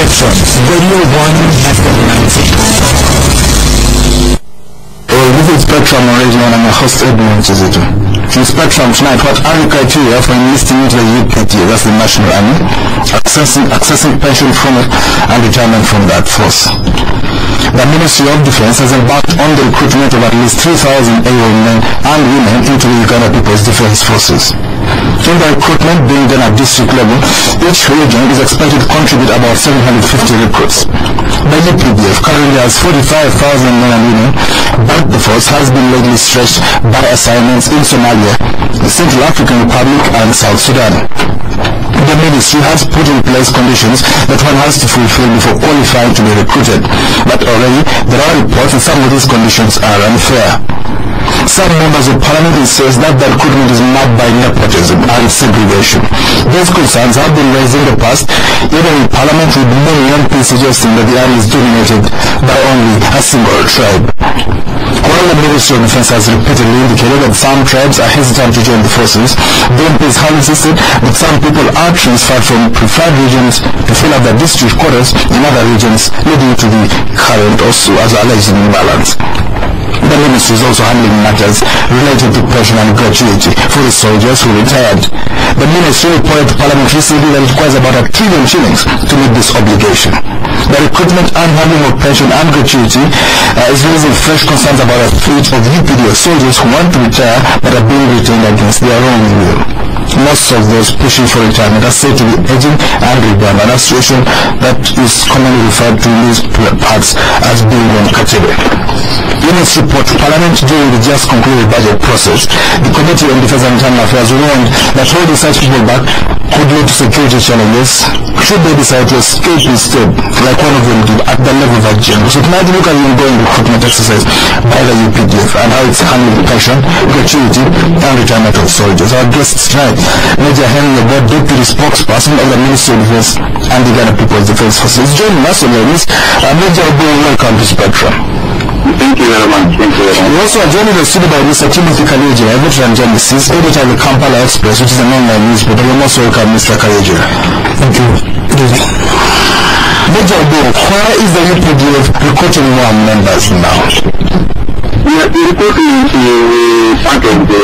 Spokesperson, Radio 1 FM 90. This is Spectrum on Radio 1. I'm your host, Edmond, Kizito. In Spectrum tonight, what are the criteria for enlisting into the UPDF, that's the National Army, accessing pension from it, and retirement from that force? The Ministry of Defense has embarked on the recruitment of at least 3,000 AO men and women into the Uganda People's Defense Forces. In the recruitment being done at district level, each region is expected to contribute about 750 recruits. The UPDF currently has 45,000 men and women, but the force has been lately stretched by assignments in Somalia, the Central African Republic, and South Sudan. The ministry has put in place conditions that one has to fulfill before qualifying to be recruited, but already there are reports that some of these conditions are unfair. Some members of parliament insist that the recruitment is marked by nepotism and segregation. These concerns have been raised in the past, even in parliament, with many MPs suggesting that the army is dominated by only a single tribe. While the Ministry of Defense has repeatedly indicated that some tribes are hesitant to join the forces, the MPs have insisted that some people are transferred from preferred regions to fill up their district quarters in other regions, leading to the current also as alleged imbalance. The ministry is also handling matters related to pension and gratuity for the soldiers who retired. The ministry reported to Parliament recently that it requires about ₦1 trillion to meet this obligation. The recruitment and handling of pension and gratuity is raising fresh concerns about a fleet of UPDF soldiers who want to retire but are being retained against their own will. Most of those pushing for retirement are said to be aging and rebound, a situation that is commonly referred to in these parts as being one category. In its report to Parliament during the just concluded budget process, the Committee on Defense and Internal Affairs warned that holding such people back could lead to security challenges should they decide to escape instead, like one of them did at the level of a general. So tonight we look at the ongoing recruitment exercise by the UPDF and how it's handling pension, gratuity, and retirement of soldiers. Our guests tonight, Major Henry Obbo, Deputy Spokesperson of the Ministry of Defense and the Uganda People's Defense Forces, joining us on this. Major Obbo, welcome to Spectrum. Thank you very much. We also are joined in the studio by Mr. Kalyegira, a veteran journalist, editor of the Kampala Express, which is an online newspaper. We most welcome Mr. Kalyegira. Thank you. Major Obbo, why is the UPDF recruiting more members now? We are recruiting part of the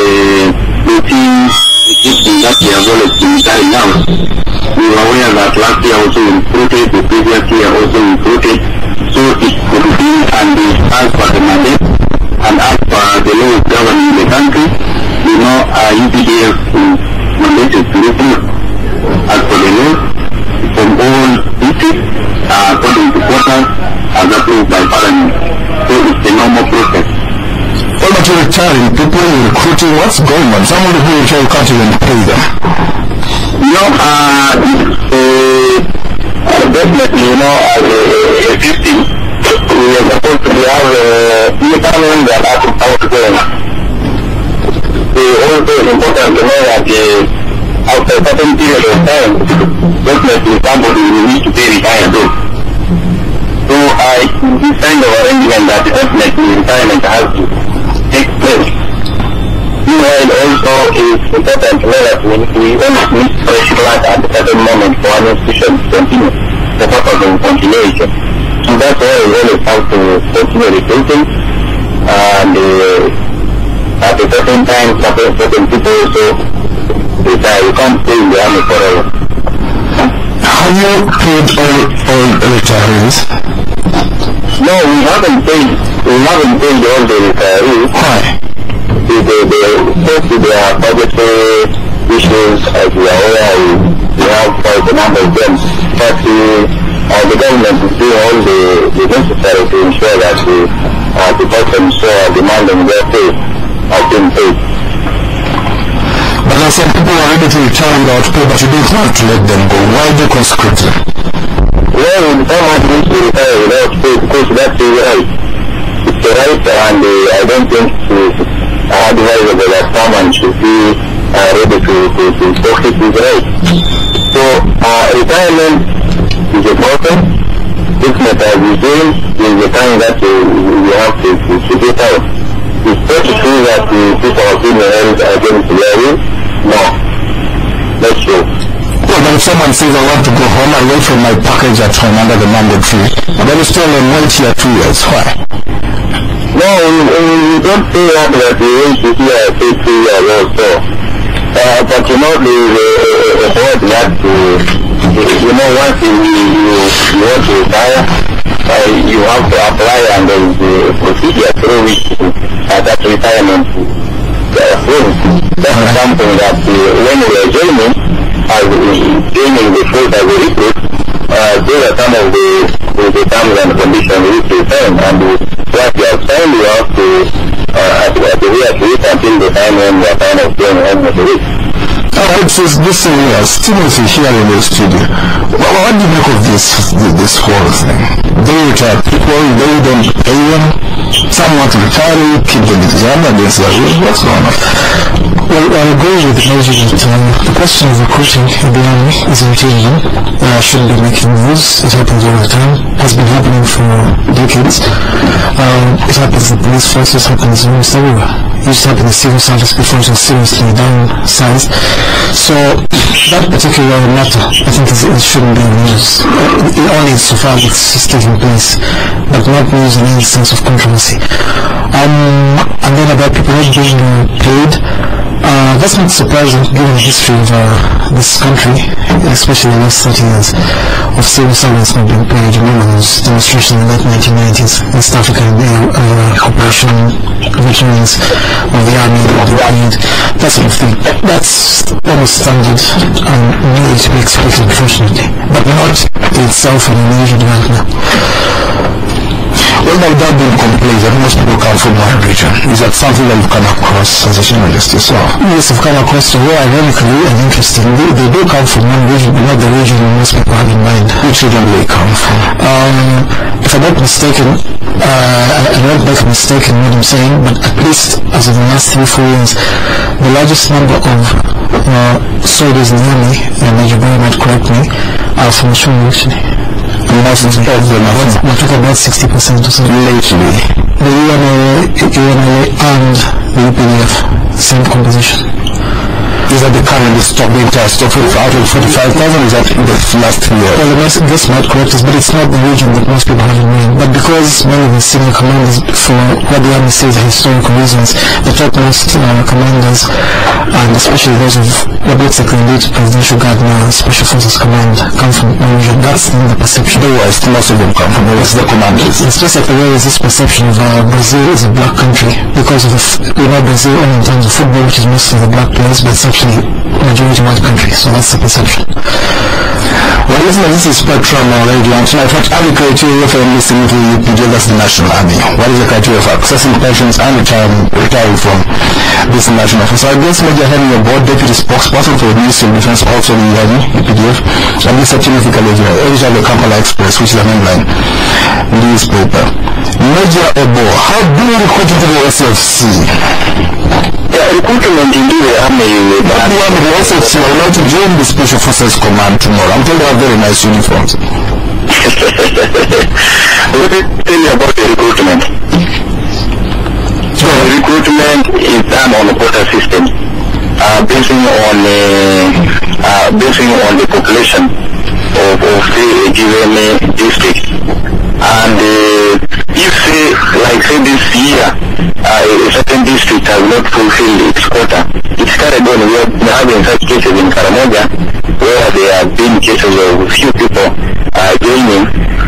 routine recruiting that we have always been carrying out. We were aware that last year also recruited, the previous year also recruited. So it's routine and as per the mandate and as per the law governing the country, you know, UPDF is mandated to recruit as per the law from all districts according to quotas as approved by Parliament. So it's a normal process. What about you retiring people recruiting? What's going on? Someone who retire can't even pay them. You know, definitely, you know, as a system, we are supposed to have determined that how to go. It's also important to know that after a certain period of time, definitely somebody will need to pay retirement too. So this kind of arrangement that definitely retirement has to take place. Meanwhile, also it's important to know that we always need fresh blood at a certain moment for an institution to continue the purpose of continuation. So that's why we always have to continue recruiting, and at a certain time, certain people also retire. You can't stay in the army forever. Have you paid all retirees? No, we haven't paid all the retirees. Why? First, there are budgetary issues, as we are aware, we have quite a number of them. But the government is doing all the necessary to ensure that the persons who are demanding their pay have been paid. But there are some people who are ready to retire without pay, but you don't want to let them go. Why do you conscript them? Well, someone needs to retire without pay because that's the right. It's the right, and I don't think it's advisable that someone should be ready to forfeit his right. So, retirement is a process. This method is doing is the time that we have to get out. It's not true that we put our opinion against their will. No. That's true. simple that if someone says I want to go home, I wait for my package at home under the mandatory, but then still wait here 2 years. Why? No, we don't say that we wait to see a 2 years also. But you know, the board that you know, once you want to retire, you have to apply, and there is a procedure through which that retirement is approved. That's something that when we are joining the force as a recruit, those are some of the terms and conditions which we sign, and what you have signed, you have to adhere to it until the time when you are kind of going home with it. Alright, so this thing here, Timothy here in the studio. What do you make of this whole thing? They retire people, they don't pay them. Some want to retire, keep them exam, and they say, what's going on? Well, I agree with the logic that the question of recruiting in the army is routine. Shouldn't be making news. It happens all the time. Has been happening for decades. It happens in police forces, happens almost everywhere. It used to happen in civil service before it was seriously downsized. So that particular matter, I think it shouldn't be news. Only so far it's taking place, but not news in any sense of controversy. And then about people not being paid, that's not surprising given the history of this country, especially the last 30 years of civil servants not being paid. Remember those demonstrations in the late 1990s in South Africa, Operation Veterans of the Army, that sort of thing. That's almost standard and needed to be expected, unfortunately, but not in itself an unusual development. Well, without being complained that most people come from one region, is that something that you've come across as a journalist yourself? Yes, I've come across to where ironically and interesting. They do come from one region, but not the region most people have in mind. Which region do they come from? If I'm not mistaken, I don't make a mistake in what I'm saying, but at least as of the last 3-4 years, the largest number of soldiers in the army, and Major Boy might correct me, are from China actually. And most of them we're talking about 60% or so. Lately. The UNLA and the UPDF, same composition. Is that the current stock, the entire stock out of 45,000? Is that in the last year? Well, this might correct us, but it's not the region that most people have in mind. But because many of the senior commanders, for what the army says are historical reasons, the topmost commanders, and especially those of what looks like the elite presidential guard now, Special Forces Command, come from the region. That's the perception. The West, most of them come from the West, the commanders. It's just like there is this perception of Brazil is a black country because of Brazil only in terms of football, which is mostly the black players, but it's actually majority white country, so that's the perception. Well, listen, this is Spectrum Radio, and tonight, what are the criteria for enlisting into the UPDF, that's the National Army? What is the criteria for accessing pensions and retiring from this national office? So I guess Major Henry Obbo, Deputy Spokesperson for the Ministry of Defense, also the Army, UPDF, and Mr. Timothy Kalyegira, editor of the Kampala Express, which is an online newspaper. Major Obbo, how do you recruit into the SFC? Recruitment into the army. But the army, the SFC, are allowed to join the Special Forces Command tomorrow. I'm telling you, they have very nice uniforms. Let me tell you about the recruitment. So recruitment is done on a quota system, basing on the population of a given district. And if say this year a certain district has not fulfilled its quota, it's carried on. We are having such cases in Karamoja where there have been cases of few people joining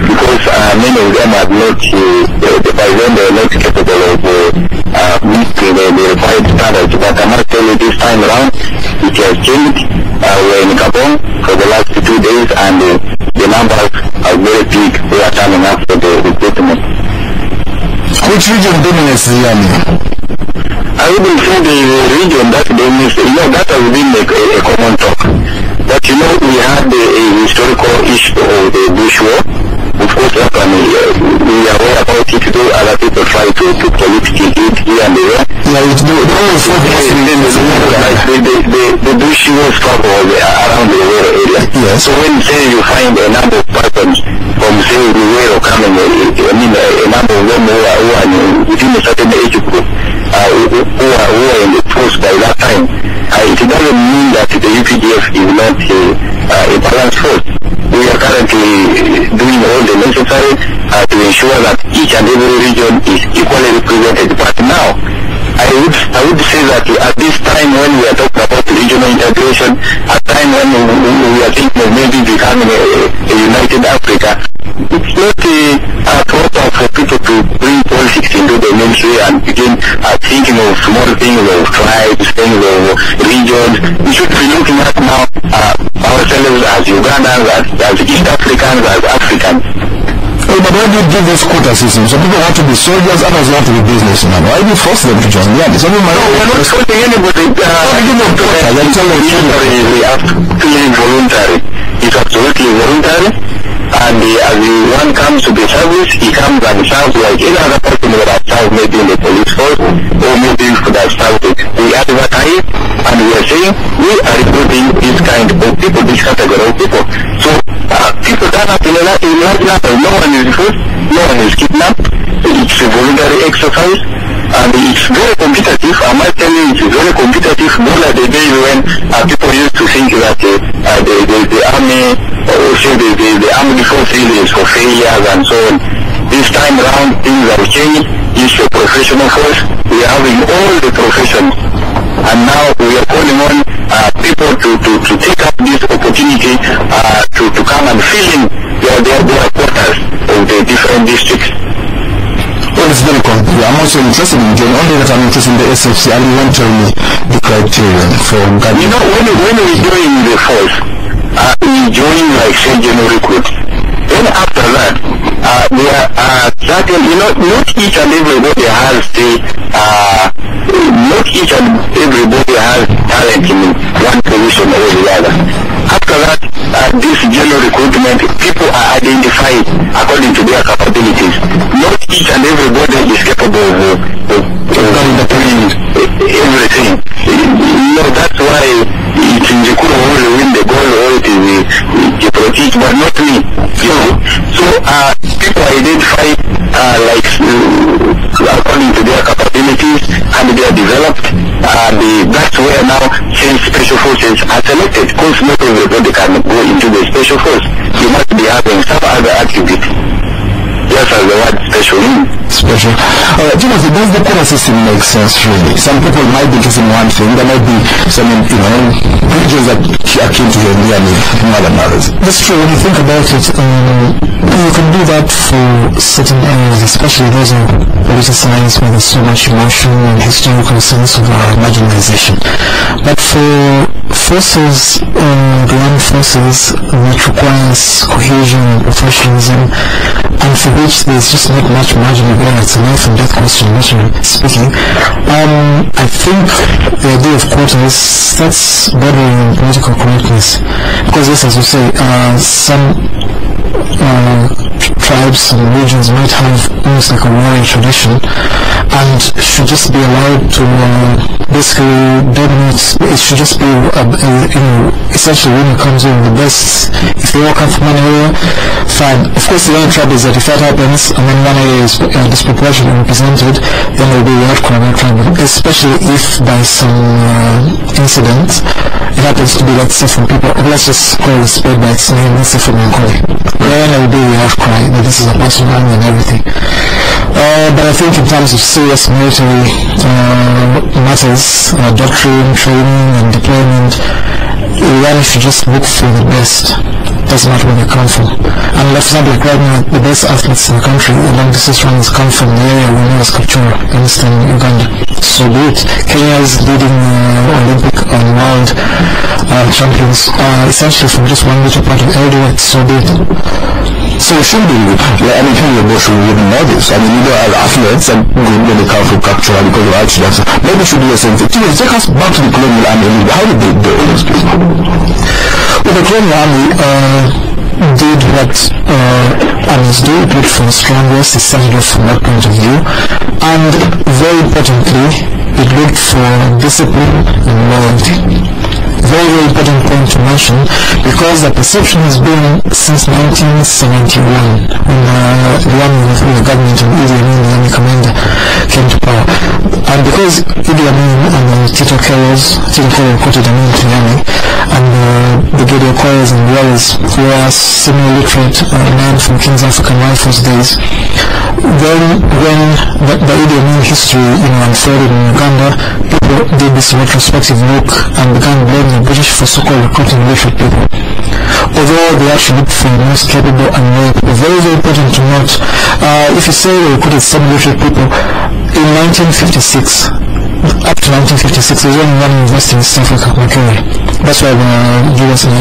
because many of them are not, by then they are not capable of meeting the required standards. But I must tell you, this time around it has changed. We're in Gabon for the last 2 days, and the numbers are very big. We are coming up for the recruitment. Which region dominates the army? I wouldn't say the region that dominates, that has been a common talk. But we had a historical issue of the Bush War. Of course, we are aware about it, though other people try to politically do it here and there. The Bush War struggle around the Wero area. Yes. So when you find a number of persons from say the Wero coming, a number of them who are within a certain age group, who are in the force by that time. It doesn't mean that the UPDF is not a balanced force. We are currently doing all the necessary to ensure that each and every region is equally represented. But now, I would say that at this time when we are talking about regional integration, at time when we are thinking of maybe becoming a united Africa, it's not proper for people to bring politics into the mainstream and begin thinking of small things, of tribes, things of regions. We should be looking at now ourselves as Ugandans, as East Africans, as Africans. But why do you give this quota system? Some people want to be soldiers, others want to be businessmen. Why do you force them to join the army? Some people we're not forcing anybody. Voluntary. It's absolutely voluntary. And as one comes to the service, he comes and serves like any other person would have served maybe in the police force, or maybe could have served it. We advertise, and we are saying we are recruiting this kind of people, this category of people. So people turn up in large numbers. No one is forced, no one is kidnapped. It's a voluntary exercise, and it's very competitive. I must tell you, it's very competitive. More like the days when people used to think that the army, or say the armed forces is for failures and so on. This time around, things have changed. It's a professional force. We are having all the professions, and now we are calling on people to take up this opportunity to come and fill in their quotas of the different districts. Well, it's very complicated. I'm also interested in joining, only that I'm interested in the SFC, and you won't tell me the criterion for guiding. You know, when we join the force, we join like say general recruits. Then after that, there are certain, not each and everybody has not each and everybody has talent in one position or the other. After that, this general recruitment, people are identified according to their capabilities. Not each and everybody is capable of doing everything. That's why it's in the cool who win the goal, or it is the politics, but not me. So people identify according to their capabilities, and they are developed. That's where now since special forces are selected, because not everybody can go into the special force. You must be having some other activity. Just as the word special means. Special. Timothy, does the quota system make sense really? Some people might be interested in one thing. There might be some, regions that are keen to join the army more than others. That's true. When you think about it, you can do that for certain areas, especially those of political science where there's so much emotion and historical sense of marginalization. But for forces, ground forces that requires cohesion and professionalism, and for which there's just not much margin of error, it's a life and death question, literally speaking. I think the idea of quotas, that's bordering on political correctness. Because yes, as you say, some tribes and regions might have almost like a warrior tradition and should just be allowed to basically dominate. It should just be essentially when it comes in the best. If they all come from one area, fine. Of course, the only trouble is that if that happens and then one area is disproportionately represented, then there will be a outcry, especially if by some incident it happens to be, let's say, from people, let's just call the spade by its name, let's say from Angola. Then there will be the outcry that this is a personal army and everything. But I think in terms of serious military matters, doctrine, training and deployment, one should just look for the best. Doesn't matter where they come from. And for example, like right now, the best athletes in the country, the long distance runners, come from the area we know as Kalyegira, enlisting in Uganda. So be it. Kenya's leading Olympic and world champions are essentially from just one little part of Edmond. So be it. So it should be, Obbo should even know this. Athletes are good when they come from capture because of accidents. Maybe we should do the same thing. Take us back to the colonial army. How did they do all those people? Well, the colonial army did what armies do. It looked for the strongest, it started off from that point of view, and very importantly, it looked for discipline and loyalty. very, very important point to mention, because the perception has been since 1971 when the government of Idi Amin, the army commander, came to power. And because Idi Amin and Tito Kero recruited Amin to the army, and Brigadier Okoye's and Wallace were semi-literate men from King's African Rifles days, then when the Idi Amin history unfolded in Uganda, people did this retrospective look and began blaming the British for so-called recruiting literate people, although they actually looked for the most capable and loyal people. Very, very important to note, if you say they recruited some literate people, in 1956, up to 1956, there was only one university in South Africa, Makerere. That's why the US and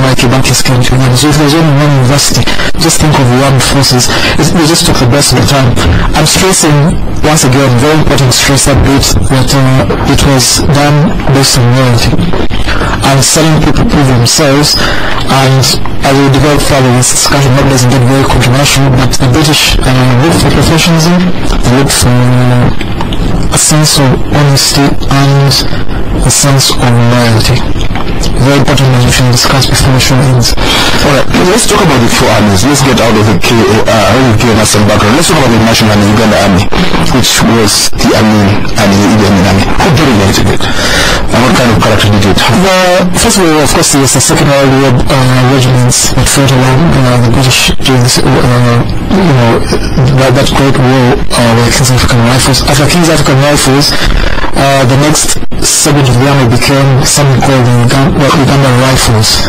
Mikey Bankis came to Uganda. So if there was only one university, just think of the armed forces. They just took the best of the time. I'm stressing, once again, very important to stress that bit, that it was done based on loyalty. And selling people prove themselves, and as we develop further this discussion, that doesn't get very controversial, but the British looked for professionalism, they looked for a sense of honesty and a sense of loyalty. Very important that we should discuss before the show ends. Alright, let's talk about the four armies. Let's get out of the KOR some background. Let's talk about the National Army, Uganda Army, which was the Amin Army, the Idi Amin Army. Who dominated it? And what kind of character did it have? First of all, of course, there's the second world regiments that fought along the British during this, that great war with King's African Rifles. After King's African Rifles, the next segment of the army became something called the Uganda Rifles.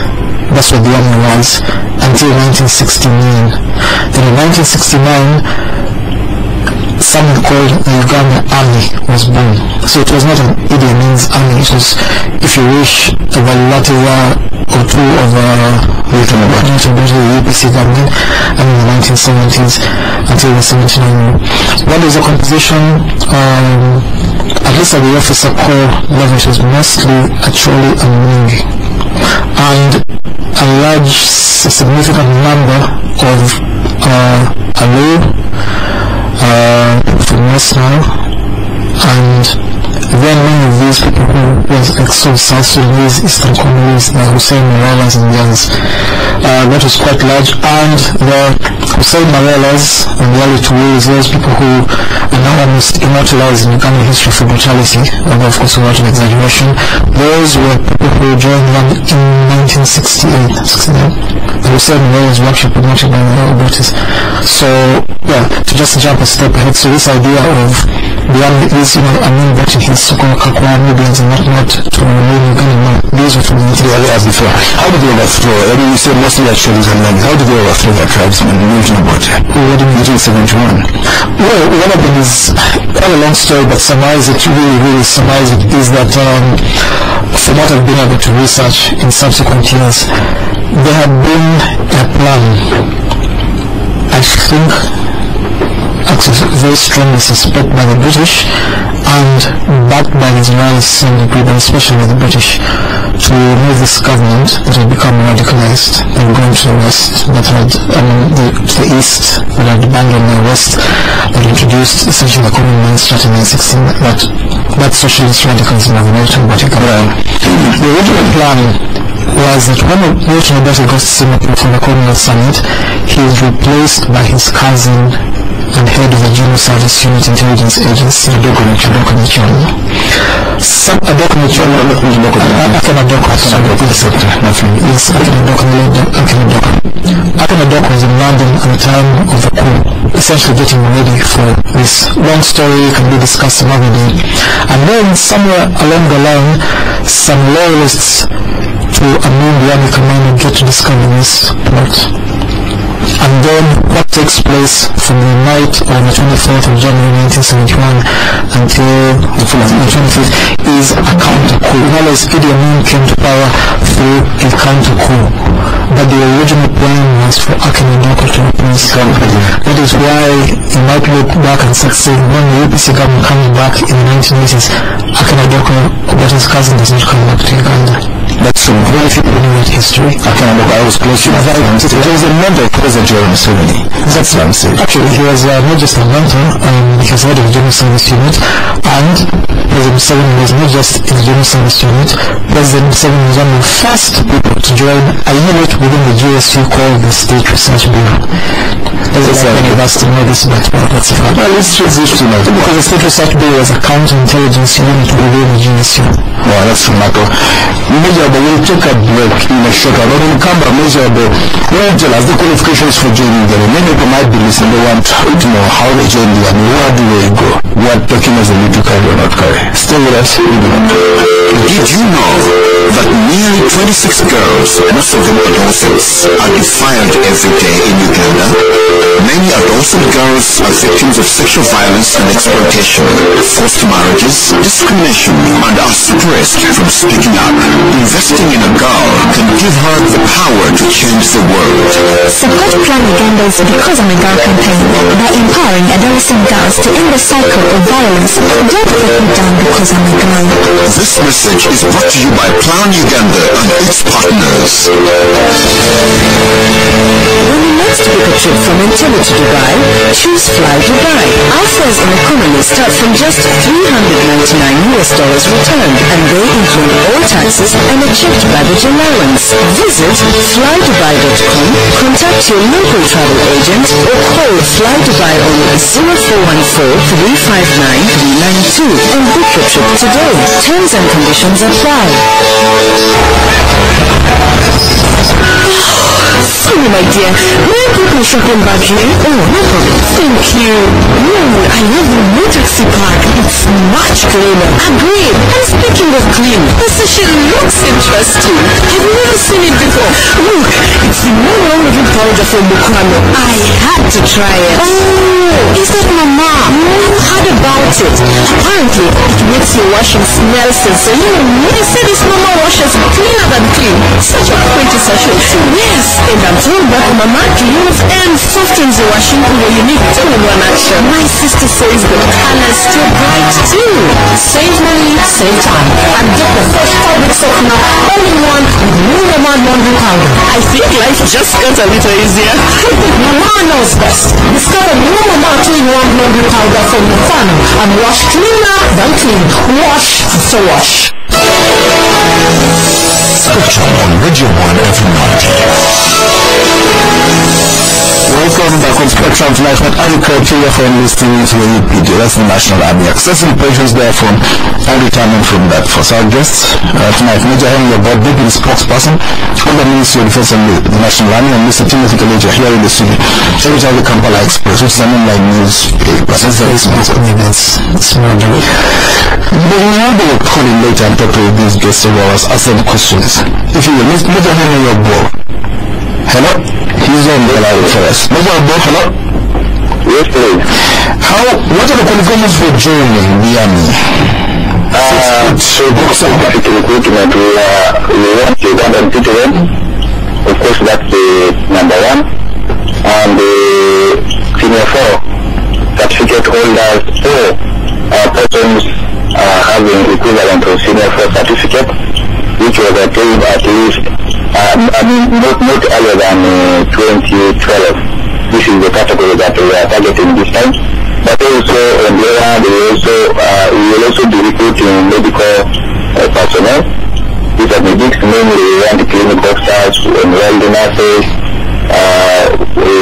That's what the army was until 1969. Then in 1969, something called the Uganda Army was born. So it was not an Idi Amin's army, it was, if you wish, a latter or two of the UPC government, and in the 1970s until the 79. What is the composition? At least at the officer corps level, it was mostly Acholi and Mwingi, and a large, significant number of Alu, from West Nile, and then many of these people who was so South Sudanese, Eastern Congolese, the Hussein Marelas and the others, that was quite large. And the Hussein Marelas and the early Tuwis, those people who are now almost immortalized in Ugandan history for brutality, although of course without an exaggeration, those were people who joined them in 1968. The Hussein Marelas were actually promoted by the Obotis. So, yeah, to just jump a step ahead, so this idea of the army is, Amin brought in his so-called Kakwa Nubians and not to remain Ugandan. These were from the before. How did they overthrow? I mean, you said mostly actually and then how did they overthrow their tribesmen in 1971? Well, one of them is quite a long story, but really summarize it, is that from what I've been able to research in subsequent years, there had been a plan, I think, actually very strongly suspected by the British and backed by the Israelis to some degree, but especially by the British, to remove this government that had become radicalized, that had gone to the west, that had, to the east, that had abandoned the west, that introduced essentially the common man starting in 1916, that socialist radicalism of Milton Obote. The original plan was that when Milton Obote goes to Singapore for the Commonwealth Summit, he is replaced by his cousin and head of the General Service Unit Intelligence Agency, Adoko Micholo. Akinadoko was in London at the time of the coup, essentially getting ready for this. Long story, can be discussed another day. And then somewhere along the line, some loyalists to Amin, the army commander, get to discover this plot. And then what takes place from the night of the 24th of January 1971 until the 25th is a counter-coup. In other words, Idi Amin came to power through a counter-coup. But the original plan was for Akinadoko to replace government. That is why you might look back and say, when the UPC government comes back in the 1980s, Akinadoko, Obote's cousin, does not come back to Uganda. That's true. Very few people know history. I was close to that. There was a mentor President Joel Museveni. That's what I'm saying. Actually, he was not just a mentor, he was head of the General Service Unit, and President Museveni was not just in the General Service Unit. President Museveni was one of the first people to join a unit within the GSU called the State Research Bureau. That's many of us to know this, but that's a fact. Well, it's interesting because the State Research Bureau was a counterintelligence unit within the GSU. Well, that's remarkable. Major, but we'll take a break in a short while. When we come back, Major, well, tell us the qualifications for joining the many people might be listening. They want to know how they join the army. Where do they go? What documents they need to carry or not carry? Stay with us. Did you know that nearly 26 girls, most of them adolescents, are defiled every day in Uganda? Many adolescent girls are victims of sexual violence and exploitation, forced marriages, discrimination, and are suppressed from speaking up. Investing in a girl can give her the power to change the world. Support Plan Uganda's Because I'm a Girl campaign by empowering adolescent girls to end the cycle of violence. Don't put me down because I'm a girl. This message is brought to you by Plan Uganda and its partners. When you next book a trip from Entebbe to Dubai, choose Fly Dubai. Our fares in economy start from just $399 returned, and they include all taxes and a checked baggage allowance. Visit flydubai.com, contact your local travel agent, or call Fly Dubai on 0414-359-392 and book your trip today. Terms and conditions apply. Sorry, my dear. May I put my shopping bag here? Oh, no problem. Thank you. I love the new taxi park. It's much cleaner. Agreed. And speaking of clean, the session looks interesting. Have you never seen it before? Look, it's the no living powder from Bukwano. I had to try it. Oh, is that Mama? I've heard about it. Apparently, it makes your washing smell sensational. They say this Mama washes cleaner than clean. Such a pretty sachet. Yes, and I'm told that Mama cleans and softens the washing in a unique 2-in-1 action. My sister says the color's still bright too. Save money, save time. And get the fresh fabric softener all in one with new Mama laundry powder. I think life just got a little easier. Mama knows best. Discover new Mama 2-in-1 laundry powder from the fan and wash cleaner than clean. Wash so wash. Spectrum on Radio 1 every night. Welcome back on Spectrum tonight. What are the criteria for enlisting into the UPD? That's the National Army. Accessing pensions therefrom and retirement from that. For our guests tonight, Major Henry Obbo, Deputy Spokesperson of the Ministry of Defense and the National Army, and Mr. Timothy Kalyegira here in the studio. Editor of the Kampala Express, which is an online newspaper. That's very small. But we will be calling later and talk to these guests of ours, ask them questions. If you will, Major Henry Obbo. Hello? He's on the line for us. Major Obbo, hello? Yes, please. What are the qualifications for joining the army? So basic recruitment, we want Ugandan citizen. Of course, that's the number one. And the senior 4 certificate holders, 4 persons having equivalent to senior 4 certificate, which was attained at least not earlier than 2012. This is the category that we are targeting this time. But also on the other hand, we will also be recruiting medical personnel. These are medics, mainly anti-clinic doctors, enrolled nurses,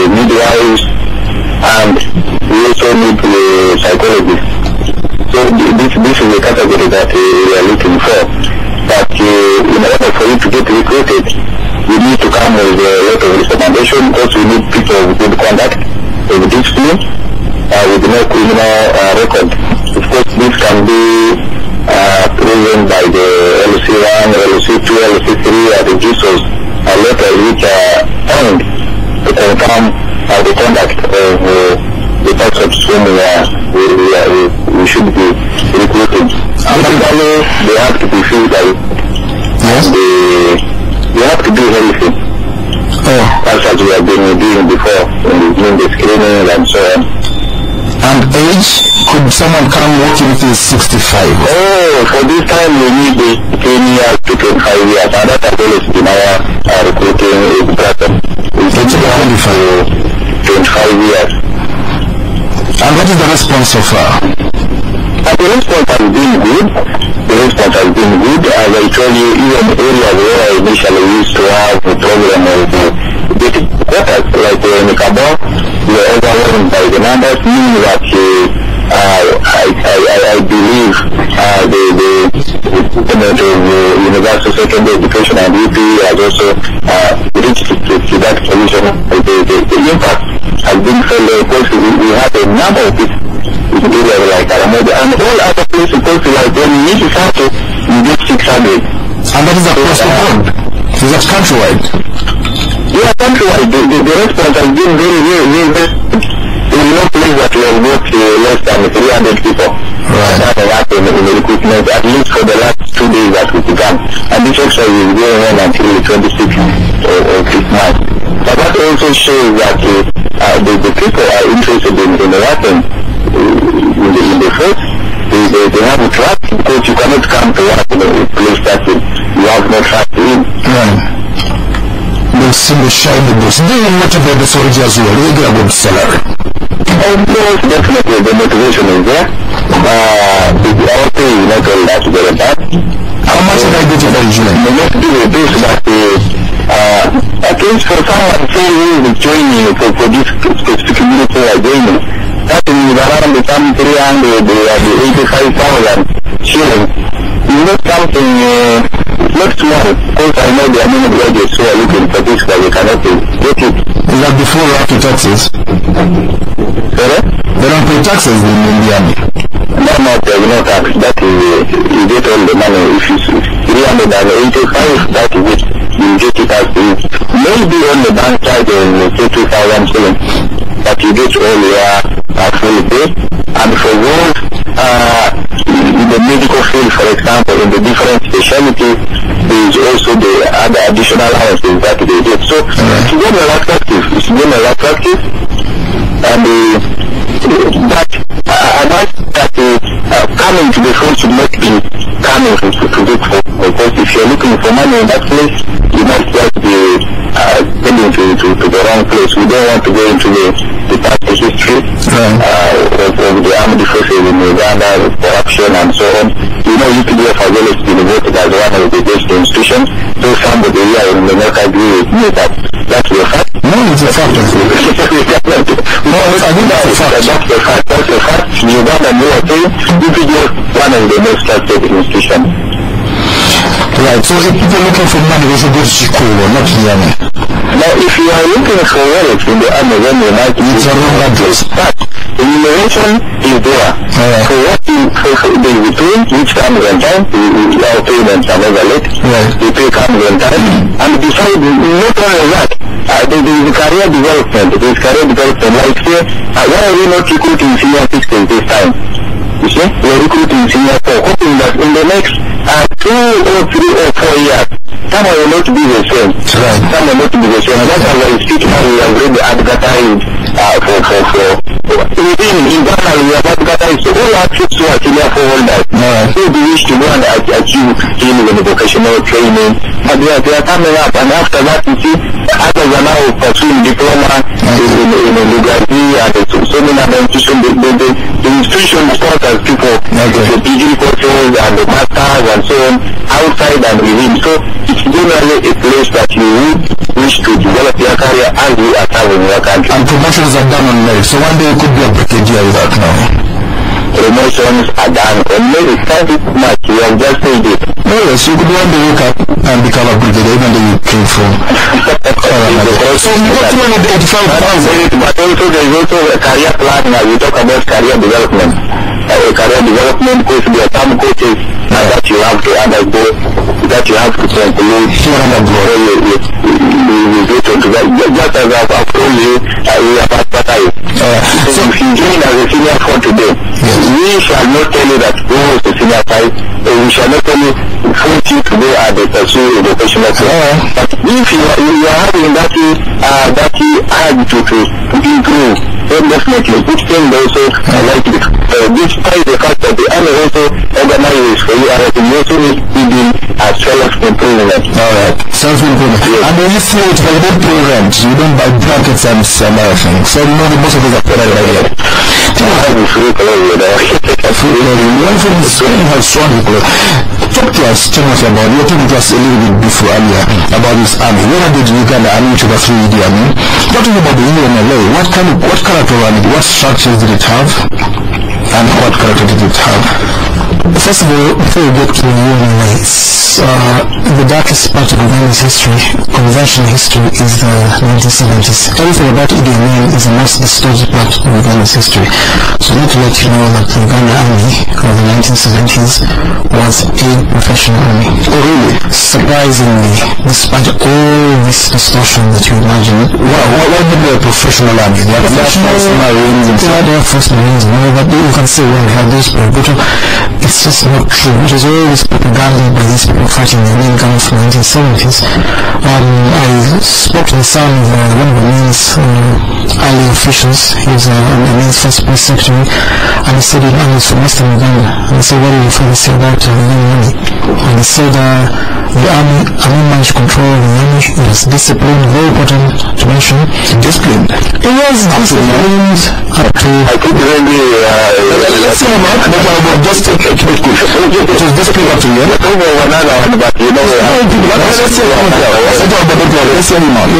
midwives, and we also need psychologists. So this is the category that we are looking for. But in order for you to get recruited, you need to come with a lot of recommendation, because we need people with good conduct, with discipline, with no criminal record. Of course, this can be proven by the LC1, LC2, LC3, and the GSOs, letters which are found to confirm the conduct of the persons whom we should be recruiting. Basically, they have to be physical. Yes. They have to do everything. As we have been doing before, when we doing the screening and so on. And age? Could someone come working with is 65? Oh, for this time we need 10 years to 25 years, and that has always been our recruiting pattern. It's 25 years. And what is the response so far? The response has been good. As I told you, even the areas where I initially used to have a problem of getting quotas, like in Kampala, we are overwhelmed by the numbers, meaning that I believe the Department of Universal Secondary Education and UP has also reached to that solution. The impact has been felt because we have a number of people like Aramoda and all other places like when you need to start to you get 600. And that is across the board? Is that countrywide? Yeah, countrywide. The response has been very good. There is no place that we have got less than 300 people. Right. That has happened in the recruitment, at least for the last 2 days that we began. And this exercise is going on until the 26th of this month. But that also shows that the people are interested in working in the force. They have a trust, because you cannot come to work in a place that you have no trust in. Right. They've seen the shiny books. Do you know what about the soldiers who are really a good salary? Of course, definitely the motivation is there. Our pay is not all that very bad. How much did I get in Nigeria? The next thing is this, that at least for someone who is joining for this specific military are joining, that is around the time 300, the 85,000 shillings. It's not something, not small, because I know there are many graduates who are looking for this, but they cannot get it. Is that before or after taxes? Sorry? They don't pay taxes in the army? No, there's no tax. That is, you get all the money. If it's 385, that is it. You get it as it. Maybe on the bank side, say 2,000 shillings. But you get all your full pay. And for those in the medical field, for example, in the different specialties, there is also the other additional allowances that they get. So it's general attractive. And but I like that coming to the front should not be coming to look for, because if you're looking for money in that place, you might just be heading to the wrong place. We don't want to go into the past history of the armed forces in Uganda, corruption and so on. You know, UPDF has always been voted as one of the best institutions. So somebody here in the North agree with me that that's the fact. No, it's a fact. No, I think that's a fact. That's a fact. Uganda and USA, UPDF, one of the most trusted institutions. Right, so if people are looking for money, they should go to Chicago, not the army. Now, if you are looking for wealth in the army, then you might use a wrong address. But the remuneration is there. For what they will pay, which comes on time, our payments are never late. The pay comes on time. And besides, not only that, there is career development. There is career development. Like say, why are we not recruiting senior officers this time? You see, we are recruiting senior officers, hoping that in the next 2 or 3 or 4 years, some will not be the same. Some will not be the same. That's why I speak now. We have already advertised within Uganda. We have advertised so all our troops who are senior holders who wish to go and achieve in the vocational training. And they are coming up, and after that, you see, others are now pursuing diploma in Uganda and so many other institutions. The institution sponsors people, the degree courses and the masters and so on, outside and within. So it's generally a place that you wish to develop your career as you are serving your country. And promotions are done on merit. So one day you could be a brigadier without now. Promotions are done on merit. Thank you so much. You have just said it. No, yes, you could one day wake up and become a brigadier even though you came from. So you got 285,000. But also there is also a career plan. Now we talk about career development. Career development course, there are some courses that you have to undergo, that you have to conclude. You get into that. Just as I've told you, we have advertised. So if you join as a senior for today, we shall not tell you that go to senior 5. We shall not tell you force you to go and pursue a vocational course. But if you are having that urge to improve, definitely, which thing also like this. Despite the fact that the army also organizes for you, you also need to be as self-improvement. Alright, self-improvement. Yes. And when you see it, for the programs, you don't buy brackets and other things. So most of these are better idea. One thing is Spain has strong people. Talk to us, Timothy, about you were talking to us a little bit before earlier about this army. When did Uganda army to the 3D army? Talking about the UNLA, what character ran it? What structures did it have? And what character did it have? First of all, before we get to the UNLA, the darkest part of Uganda's history, conventional history, is the 1970s. Everything about Idi Amin is the most distorted part of Uganda's history. So I need to let you know that the Uganda Army of the 1970s was a professional army. Oh really? Surprisingly, despite all this distortion that you imagine. Why did they be a professional army? They are professional Marines and they are First Marines, no, but you can say, well, we have those people, but it's just not true. It is always propaganda by these people fighting the main gun from the 1970s. I spoke to the son of one of the Marines early officials. He was the Marines first press secretary, and he said he was from Western Uganda. And I said, what did your father say about the army? And he said the army managed control of the army. It was disciplined, very important to mention. Disciplined? It was disciplined up to... I think let's see about just it was disciplined up to you. But you know,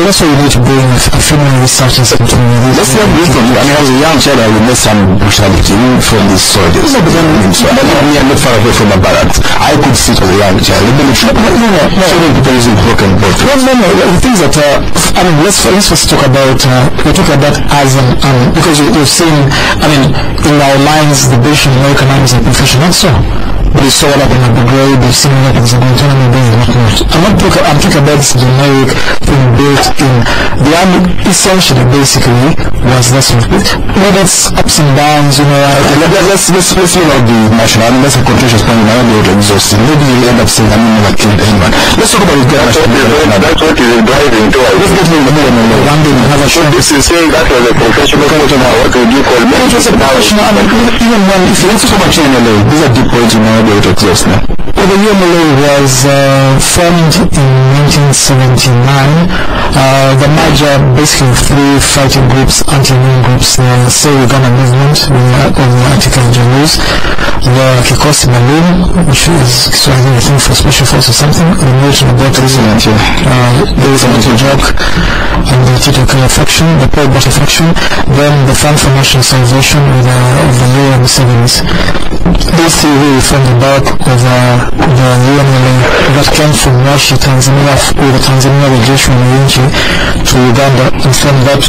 that's why you need to bring a few more researchers into this. Let's hear this from you. I mean, as a young child, I would make some brutality from these soldiers. I not far away from my barracks. I could see it as a young child. So many people using broken bottles. No. The things that, I mean, let's first talk about, we're talking about as an army, because you've seen, I mean, in our minds, the British and American armies are professional, so. But you saw what happened at the grade, you've seen what happens at Guantanamo Bay and whatnot. I'm talking about this generic thing built in. The army essentially, basically, was this sort of bit. With its ups and downs, you know. Let's leave out the national army. That's a contentious point. I don't know exhausted. Maybe you'll end up saying I never killed anyone. Let's talk about the national army. That's what is driving to us. Let's get to the middle. One day we'll have a show. This is saying that was a professional contender. What would you call it? It was a professional army. Even when, if you want to talk about UNLA, these are deep points in our able to exhaust now. Well, the UNLA was formed in 1979. The merger basically of three fighting groups, anti-union groups, the Uganda movement, of the anti-Kalyegiras, the Kikosi Maalum, which is I think for special force or something, the military battles, there is a little joke, and the Tito Kala faction, the Paul Bata faction, then the Front for National Salvation of the Lower Museveni's. These three really formed the bulk of the UNLA that came from Russia, Tanzania, with the Tanzania Rejection Movement to Uganda, and from that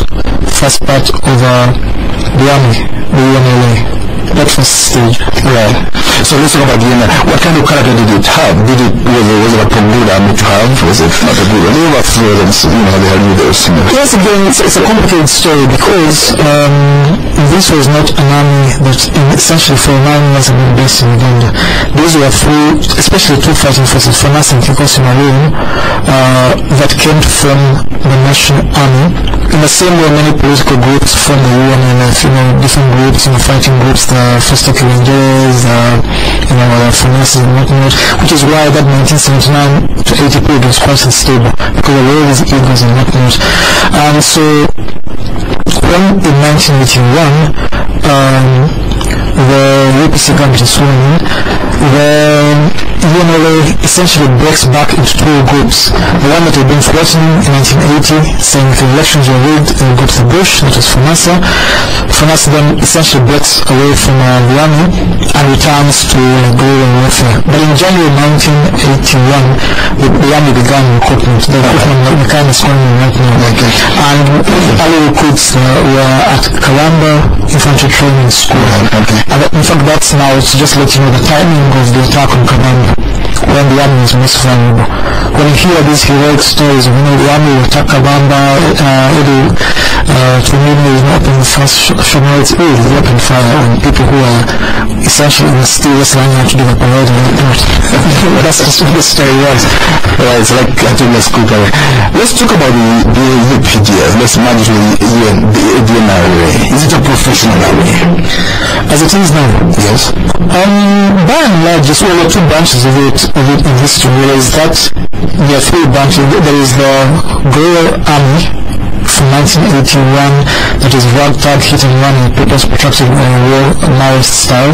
first part of the army, the UNLA. That first stage. Right. So let's talk about the UNLA. What kind of character did it have? Was it a good army to have? Was it not a good one? They were friends, they had leaders. Yes, again, it's a complicated story because this was not an army that essentially for 9 years had been based in Uganda. These were three, especially two fighting forces, FANAS and Kikosi Maalum, that came from the National Army. In the same way, many political groups from the UNLF, different groups, fighting groups, the First Kalyegiras, the FANAS and whatnot, which is why that 1979 to 80 period was quite unstable, because there were all these egos and whatnot. And so, when in 1981, the UPC government is sworn in, the UNLA essentially breaks back into two groups. The one that had been threatening in 1980, saying if the elections were rigged, they would go to the bush, that was FANASA. FANASA then essentially breaks away from the army and returns to guerrilla warfare. But in January 1981, the army began recruitment. The recruitment began scoring right now. And early recruits were at Kalamba Infantry Training School. And in fact, that's now, to just let you know the timing of the attack on Kalamba. when the army is most vulnerable. When you hear these heroic stories of the army of Takabamba, Tumini is not in the first show, it's really the open fire on people who are essentially in the mysterious line to do a parade and whatnot. That's just what the story was. Well, it's like cutting a school career. Let's talk about the UPDF. Let's manage the NRA. Is it a professional army? As it is now? Yes. By and large, just one or two branches of it in history. There is that, there are three branches. There is the Guerrilla Army from 1981 that is ragtag, hit and run, and people's protracted war Maoist style.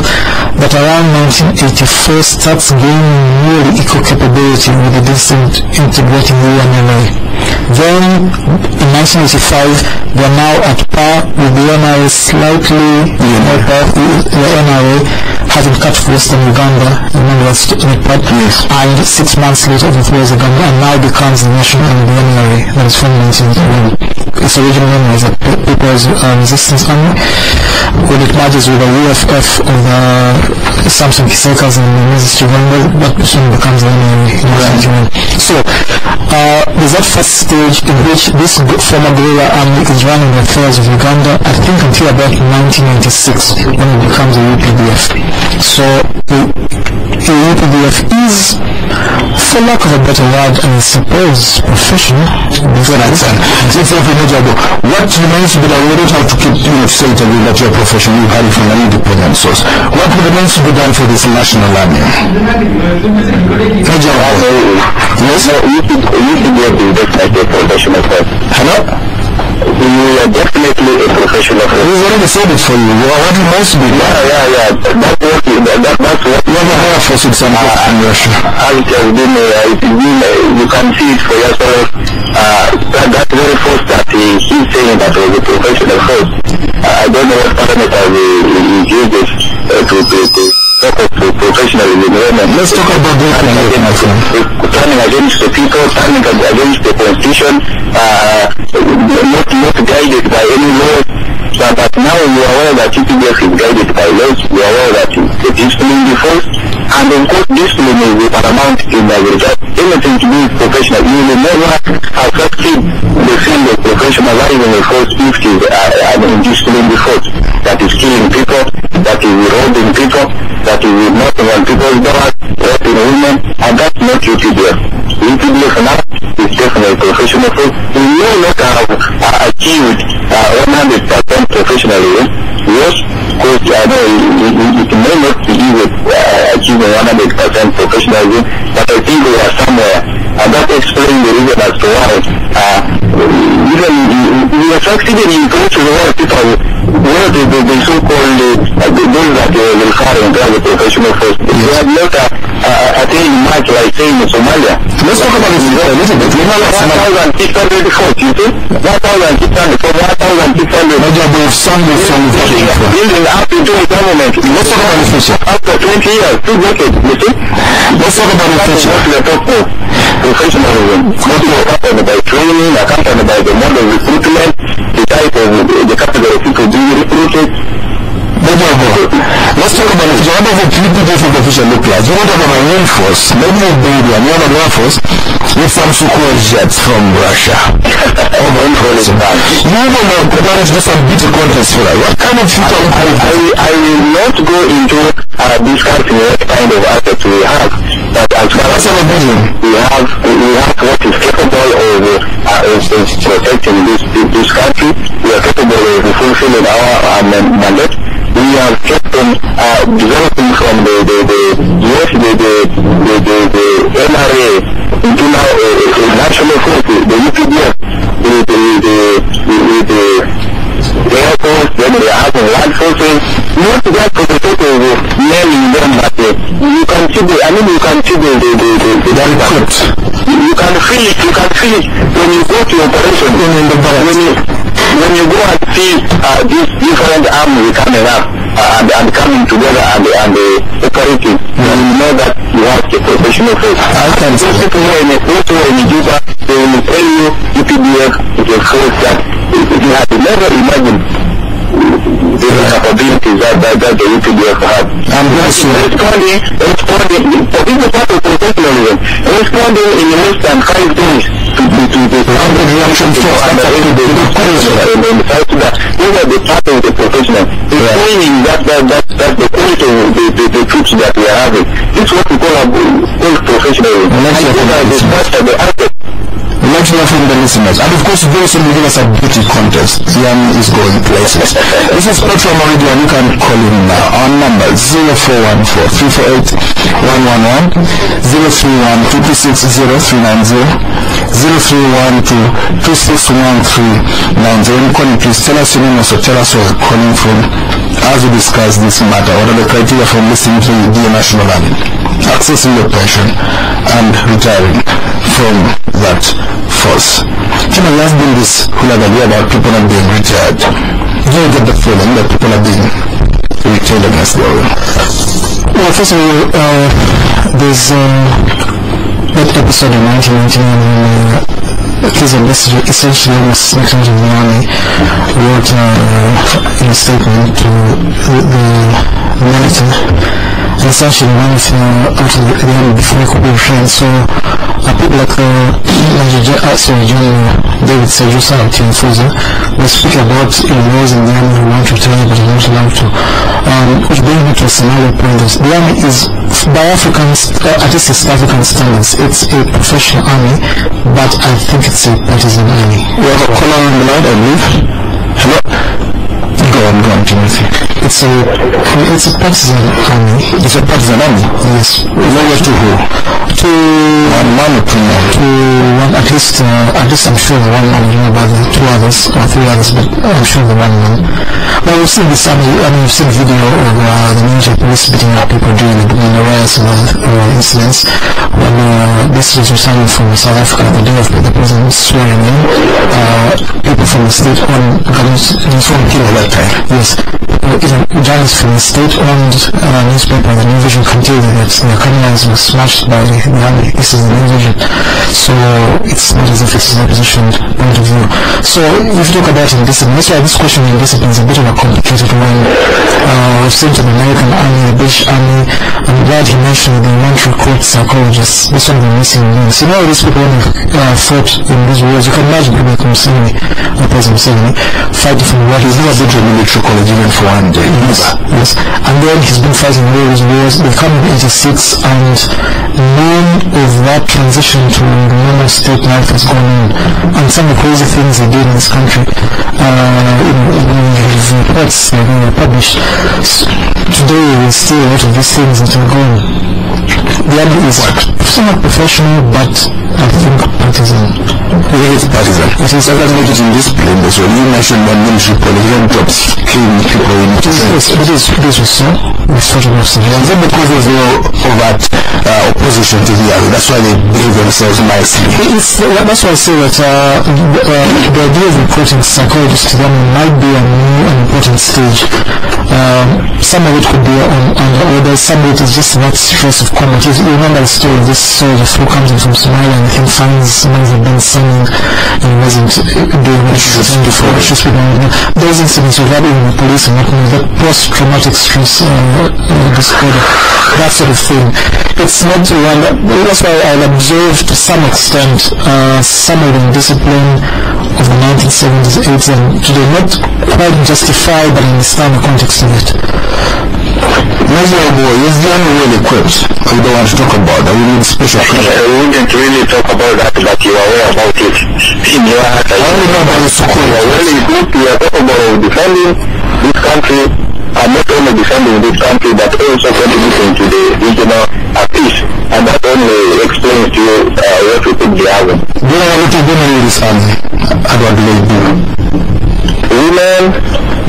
But around 1984 starts gaining nearly equal capability with the distant integrating the UNLA. Then in 1985 they are now at par with the NRA, slightly more powerful, the NRA having cut Western Uganda, remember that's the part, and 6 months later it was Uganda, and now becomes the national army, the NRA, that is from 1981. Its original name was the People's Resistance Army. When it merges with the UFF of the Samson Kisekas and the Mrs. Chivanga, that soon becomes the NRA in 1981. So, there's that first stage in which this former guerrilla army is running the affairs of Uganda, I think until about 1996, when it becomes a UPDF. So, the UPDF is, for lack of a better word, I suppose, professional. What remains to be done? We don't have to keep say it again that you're professional, you had it from an independent source. What remains to be done for this national army? Yes, you could be just like a professional person. Hello? You are definitely a professional person. We've already said it for you. What remains to be done? Yeah. That's what you have a Air Force example in Russia. As it has been, you can see it for yourself. That very force that he's saying that was a professional force. I don't know what parameters he uses to talk of professionalism. Let's talk about turning against the people, turning against the constitution, not guided by any laws. But now you are aware that UPDF is guided by laws. You are aware that the discipline is force, and of course discipline is paramount in agriculture. Anything to do with professional, you will never have succeed the field of professionalizing a force if it is an indisciplined force that is killing people, that is robbing people, that is knocking on people's doors, raping women, and that's not UPDF. UPDF now is definitely a professional force. We may not have achieved 100% professionalism, yes, because it may not be easy achieving 100% professionalism, but I think we are somewhere, and that explains the reason as to why even we are succeeding in going to the world people, where the so-called those that they are referring to as a professional force, they have not attained much like saying in Somalia. Let's talk about this a little bit. We have 1,600 force, you see? 1,600 for 1,600. Building up into a government. Let's talk about the future. After 20 years, 2 decades, you see? Let's talk about the future. What we are talking about. Professionalism. What we are accompanied by training, accompanied by the model recruitment, the type of the category of people being recruited. Let's talk about it. What does the UPDF of the future look like? You want to have a Air Force, maybe a baby, and you have an Air Force with some Sukhoi jets from Russia. You will not manage just a bit of contest for that. What kind of future I will not go into discussing what kind of assets we have, but as far as we have what is capable of protecting this country. We are capable of fulfilling our mandate. We have kept on developing from the NRA into now a national force, the UPDF, with the Air Force, then they are having land forces, not just for the sake of nailing them, but you can see the equipment. You can feel it when you go to operation, when you go and see these different armies coming up and coming together and operating, you know that you have a professional force. Those people who are in Juba, they will tell you UPDF is a force that you have never imagined the capability capabilities that the UPDF have. I'm very sure. Responding, this is part of professionalism. Responding in less than 5 days to the reaction force. These are the part of the professional. It's training that's the quality of the troops that we are having. This is what we call professionalism. Let's hear from the listeners. And of course, very soon we give us a beauty contest. The army is going places. This is Spectrum Radio, and you can call in now. Our number 0414-348-111, 031-226-0390, 031-226-1390. When you call in, please tell us your name, also tell us where you're calling from as we discuss this matter. What are the criteria for listening to the National Army, accessing your pension, and retiring from that force? There has been this hulabaloo about people not being retired. Do you get the feeling that people are being retained against their will? Well, first of all, there's that episode in 1999 when Kizito essentially almost sneaked into the army, wrote in a statement to the military, and essentially went out of the army before he could be trained. So people like General David Sejusa in Fuza were speaking about those in the army who want to retire but are not allowed to. Which brings me to a scenario point. The army is, by Africans, at least East African standards, it's a professional army, but I think it's a partisan army. We have a caller on the line, I believe. Hello? Go on, Timothy. It's a partisan army. It's a partisan army? Yes. Lower to who? To one or two more? To one, at least I'm sure the one, I don't know about the 2 others, or 3 others, but I'm sure the one. Well, we've seen this army, we've seen video of the military police beating up people during the riots and incidents. When this was returning from South Africa, the day of the president swearing in, people from the state-owned government, yes, journalists from the state-owned newspaper, the New Vision, continued that their cameras were smashed by the army. This is the New Vision. So it's not as if it's an opposition point of view. So if you talk about indiscipline, that's why this question of indiscipline is a bit of a complicated one. We've seen to the American Army, the British Army. I'm glad he mentioned the want to recruit psychologists. This one of the missing links. You know, these people when they fought in these wars, you can imagine people like Museveni, President Museveni, fighting from war. He's never been to a military college even for one day. Yes. And then he's been fighting all these wars. They come in 86 and none of that transition to normal state life has gone on. And some of the crazy things they did in this country, his reports that were published, today we still a lot of these things that are going. The army is somewhat professional, but I think partisan. It is partisan. It is organized in discipline. So you mentioned one military politician jobs killing people in Yes, it is so. With photographs of them. Then because there's no overt opposition to the army, that's why they behave themselves nicely. That's why I say that the idea of recruiting psychologists to them might be a new and important stage. Some of it could be under orders, some of it is just that stress of combat. You remember the story of this soldier who comes in from Somalia and he finds someone has been singing and wasn't doing what she was doing before. Those incidents of that in the police and that post-traumatic stress disorder, that sort of thing. It's not one that's why I'll observe to some extent some of the discipline of the 1970s, 80s, and today not quite justify but understand the context of it. Major Obbo, is the army well equipped? We don't want to talk about that. We need special training. We wouldn't really talk about that, but you are aware about it. In your heart, I only know about the school. We are well equipped. We are talking about defending this country, and not only defending this country, but also contributing to the regional peace. And that only explains to you what we think they have. Do you know what you're doing in this army? What do they do? Women,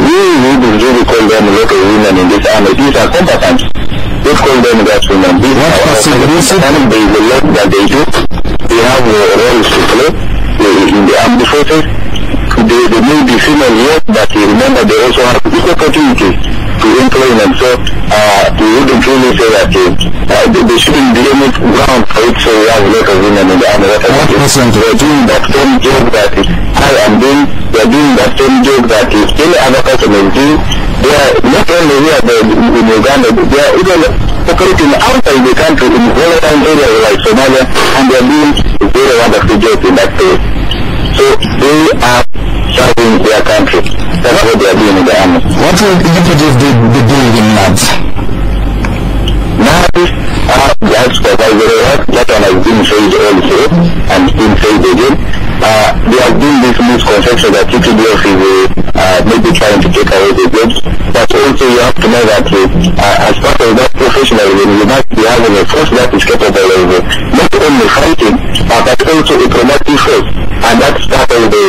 we would really call them a lot of women in this army. These are combatants. Don't call them just women. These are combatants. There is a lot that they do. They have roles to play in the armed forces. They may be female yet, but remember they also have equal opportunities to employ them. So we wouldn't really say that there shouldn't be any ground for it. So we have a lot of women in the army. They're doing that same job that I am doing. They're doing that same job that any other person is doing. they are not only here in Uganda, they are even operating outside the country in volatile areas like Somalia, and they are doing very wonderful jobs in that place. So they are serving their country. That's what they are doing in the army. What will UPDF be doing in NADS? NADS, that's supervisory work. That one has been said also, and been said again. They have been this misconception that UPDF is maybe trying to take away the jobs, but also you have to know that as part of that professionalism, you must be having a force that is capable of not only fighting, but also a productive force, and that's part of the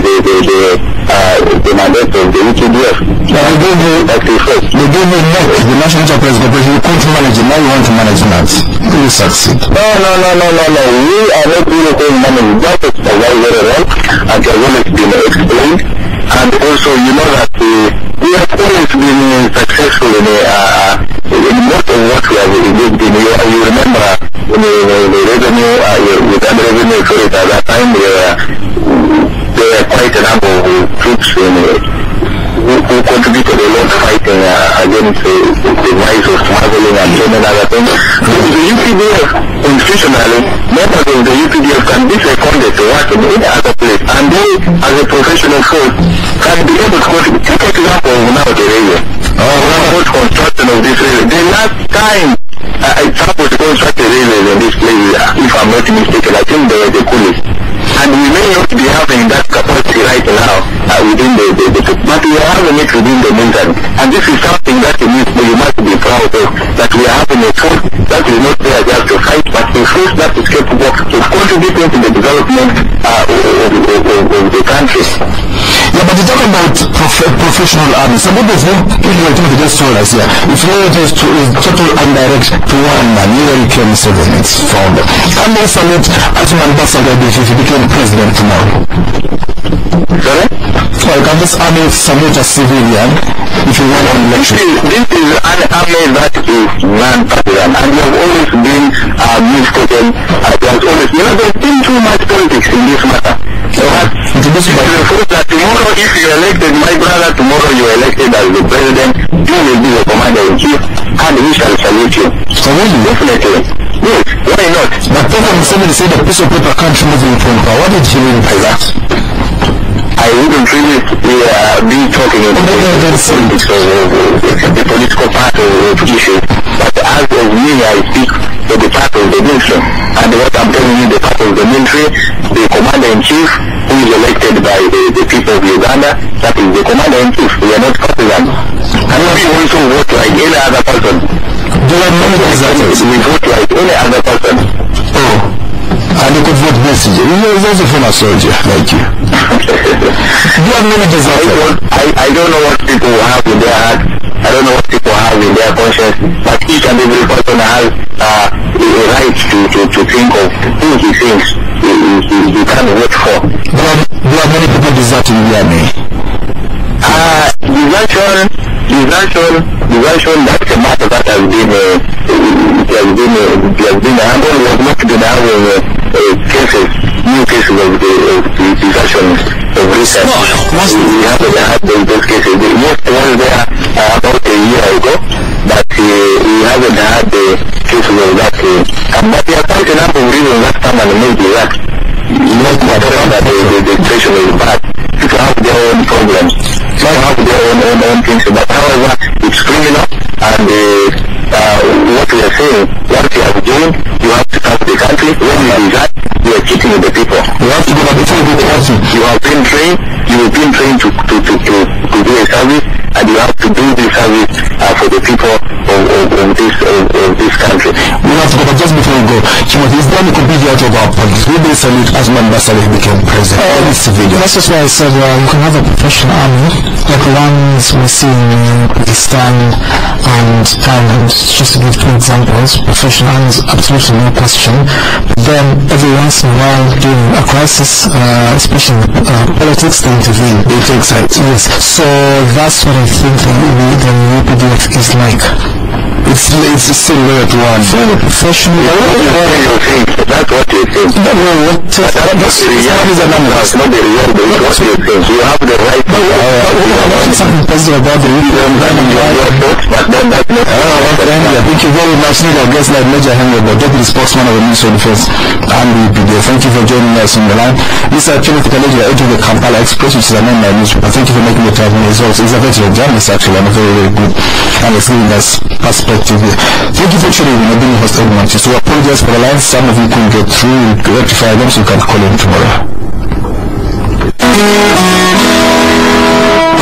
mandate of the UPDF. They gave you NEC, the National Enterprise Corporation. You couldn't manage it, now you want to manage NADS. You will succeed. No. We are not really going to manage that. It's very well, and has always been explained. And also, you know that we have always been successful in most of what we have engaged in. You remember the revenue, without revenue authority at that time, there were quite a number of troops who contributed a lot fighting against the rise of smuggling and so many other things. So the UPDF, institutionally, members of the UPDF can be seconded to work in any other place, and they, as a professional force, can be able to contribute. Take example of now the railway. About construction of this railway. The last time I tried to construct the railways in this place, if I'm not mistaken, I think they were the coolest. And we may not be having that capacity right now within the but we are having it within the military. And this is something that you must be proud of, that we are having a force that is not there just to fight, but a force that is capable of contributing to the development of the country. Yeah, but you talk about professional army. Some of them, people just told us here, if you just total indirect to one man, you became 7, it's found. And they salute Edmond if he became president tomorrow. Sorry? So you can just army salute a civilian if you want an election. This is an army that is non-partisan, and we have always been mistaken. There's been too much politics in this matter. So this is the force that tomorrow, if you elected my brother, tomorrow you are elected as the president, you will be the commander-in-chief, and we shall salute you. So really? Definitely. Yes, why not? But President Museveni said a piece of paper can't remove him from power. What did he mean by that? I wouldn't really be talking about the political part of issues, but as of me, I speak for the part of the military. And what I'm telling you, the part of the military, the commander-in-chief, who is elected by the people of Uganda, that is the commander-in-chief. We are not partisan. And we also vote like any other person. Do you have many deserters? We vote like any other person. Oh. And you could vote message. He's also from a soldier, like you. Do you have many deserters? I don't know what people have in their heart. I don't know what people have in their conscience. But each and every person has a right to think of who he thinks he can vote for. Do you have many people deserting the army? Desertion, that's a matter that has been handled. We have not been having new cases of desertion of recent. We haven't had those cases. The most ones there about a year ago, but we haven't had the cases of that. But there are quite a number of reasons that come and make that. Not that the situation is bad. People have their own problems. People have their own things. But however, it's criminal, and what we are saying, what you have done, you have to help the country. When you do that, you are cheating the people. You have to go back before you go to You have been trained to do a service, and you have to do this service for the people of this country. We have to go, but just before we go, Timothy, is there any completely out of our politics? We will salute Edmond became president. That's just why I said you can have a professional army, like the ones we see in Pakistan and Thailand, just to give 2 examples. Professional armies, absolutely no question. But then every once in a while, during a crisis, especially politics, they intervene. They take sides. Yes. So that's what I think the UPDF is like. It's similar to one. Fully professional. That's what you think. No, what is a number? That's not the reality. What you think. You have the right to something positive about the thank you very much. Our guest like Major Henry, the Deputy Spokesman of the Ministry of Defense and the UPDF. Thank you for joining us on the line. This is Kalyegira, editor of the Kampala Express, which is an online newspaper. Thank you for making the time results. He's a veteran journalist actually, and a very, very good, and it's giving us perspective here. Thank you for tuning in. I've been your host Edmond. So apologize for the lines. Some of you couldn't get through. We'll rectify them, so you can call in tomorrow.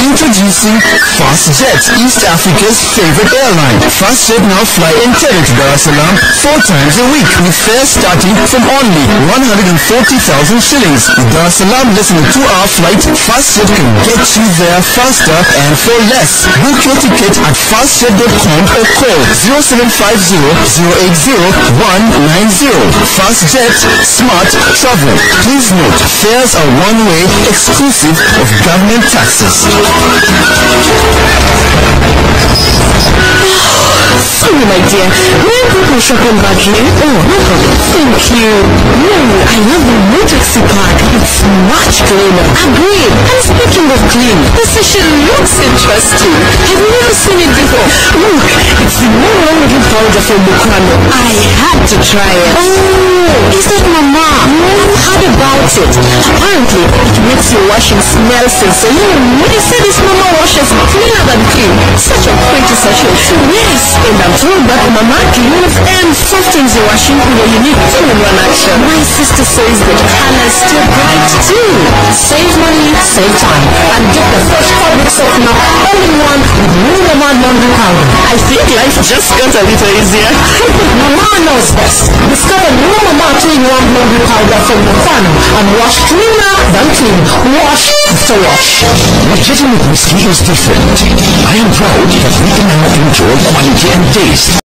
Introducing FastJet, East Africa's favorite airline. FastJet now fly intended to Dar es Salaam 4 times a week with fares starting from only 140,000 shillings. With Dar es Salaam less than a 2-hour flight, FastJet can get you there faster and for less. Book your ticket at fastjet.com or call 0750-080-190. FastJet, smart travel. Please note, fares are one-way, exclusive of government taxes. Sorry, my dear. When people shopping back here? Oh, no problem. Thank you. I love the new taxi park. It's much cleaner. Agreed. And speaking of clean, the session looks interesting. I've never seen it before. Look, it's the new laundry powder from Bukwano. I had to try it. Oh, is that Mama? I've heard about it. Apparently, it makes your washing smell sensational. They say this Mama washes cleaner than clean. Such a pretty sachet too. Yes, and I'm told that Mama cleans and softens the washing where you need 2-in-1 action. My sister says the color is still bright too. Save money, save time, and get the fresh fabric softener all-in-one with new Mama laundry powder. I think life just got a little easier. Mama knows best. Discover new Mama 2-in-1 laundry powder from Bukwano and wash cleaner than clean. Wash after wash. Legitimate whiskey is different. I am proud that we can now enjoy quality and taste.